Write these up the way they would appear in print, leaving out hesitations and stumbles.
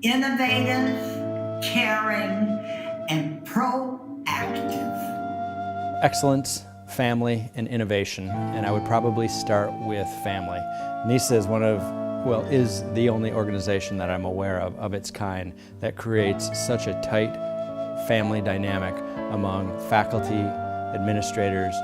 Innovative, caring, and proactive. Excellence, family, and innovation, and I would probably start with family. NESA is is the only organization that I'm aware of its kind that creates such a tight family dynamic among faculty, administrators,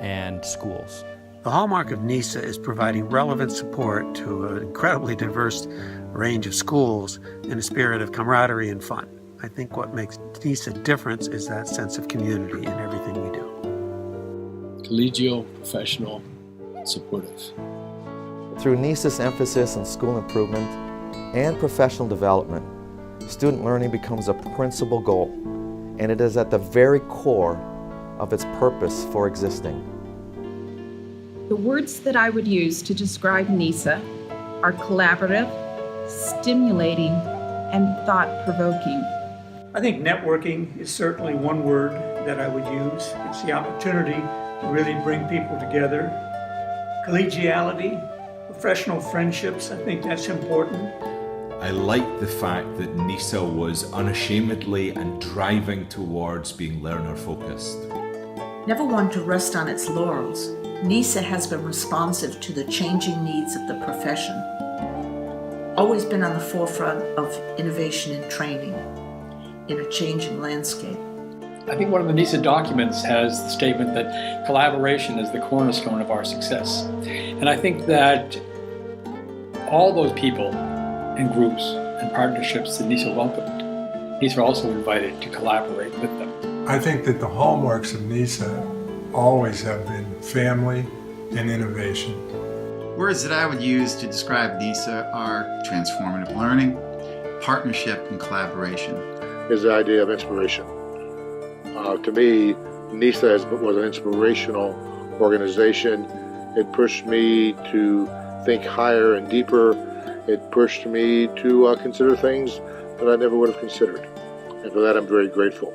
and schools. The hallmark of NESA is providing relevant support to an incredibly diverse range of schools in a spirit of camaraderie and fun. I think what makes NESA different is that sense of community in everything we do. Collegial, professional, supportive. Through NESA's emphasis on school improvement and professional development, student learning becomes a principal goal, and it is at the very core of its purpose for existing. The words that I would use to describe NESA are collaborative, stimulating, and thought-provoking. I think networking is certainly one word that I would use. It's the opportunity to really bring people together. Collegiality, professional friendships, I think that's important. I like the fact that NESA was unashamedly and driving towards being learner-focused. Never one to rest on its laurels, NESA has been responsive to the changing needs of the profession. Always been on the forefront of innovation and training in a changing landscape. I think one of the NESA documents has the statement that collaboration is the cornerstone of our success. And I think that all those people and groups and partnerships that NESA welcomed, NESA are also invited to collaborate with them. I think that the hallmarks of NESA always have been family and innovation. Words that I would use to describe NESA are transformative learning, partnership, and collaboration. Is the idea of inspiration. To me, NESA was an inspirational organization. It pushed me to think higher and deeper. It pushed me to consider things that I never would have considered. And for that, I'm very grateful.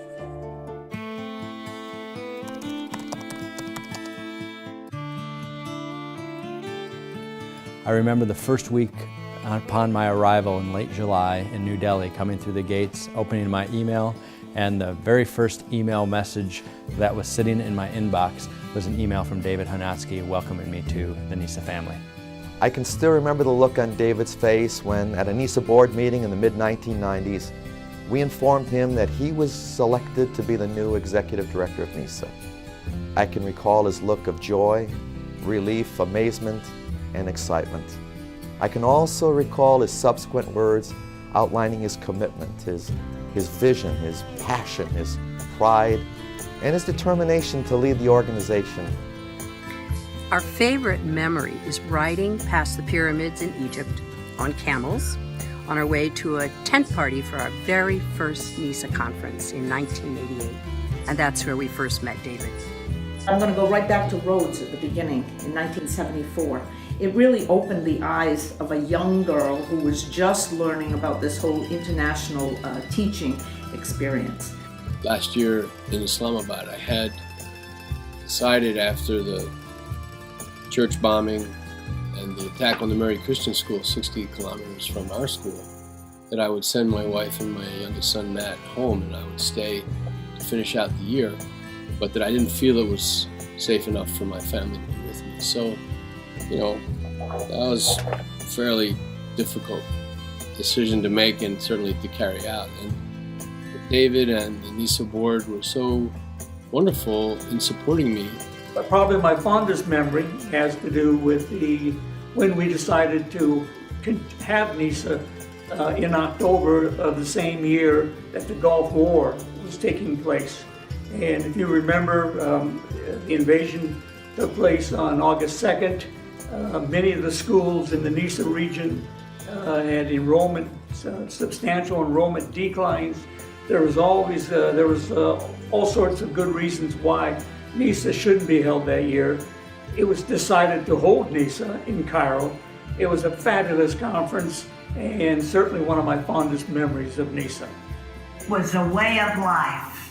I remember the first week upon my arrival in late July in New Delhi, coming through the gates, opening my email, and the very first email message that was sitting in my inbox was an email from David Hanatsky welcoming me to the NESA family. I can still remember the look on David's face when, at a NESA board meeting in the mid-1990s, we informed him that he was selected to be the new executive director of NESA. I can recall his look of joy, relief, amazement, and excitement. I can also recall his subsequent words outlining his commitment, his vision, his passion, his pride, and his determination to lead the organization. Our favorite memory is riding past the pyramids in Egypt on camels on our way to a tent party for our very first NESA conference in 1988. And that's where we first met David. I'm going to go right back to Rhodes at the beginning in 1974. It really opened the eyes of a young girl who was just learning about this whole international teaching experience. Last year in Islamabad, I had decided after the church bombing and the attack on the Mary Christian School, 60 kilometers from our school, that I would send my wife and my youngest son, Matt, home, and I would stay to finish out the year, but that I didn't feel it was safe enough for my family to be with me. So, that was a fairly difficult decision to make and certainly to carry out. And David and the NESA board were so wonderful in supporting me. But probably my fondest memory has to do with when we decided to have NESA in October of the same year that the Gulf War was taking place. And if you remember, the invasion took place on August 2nd. Many of the schools in the NESA region had substantial enrollment declines. There was always all sorts of good reasons why NESA shouldn't be held that year. It was decided to hold NESA in Cairo. It was a fabulous conference and certainly one of my fondest memories of NESA. It was a way of life.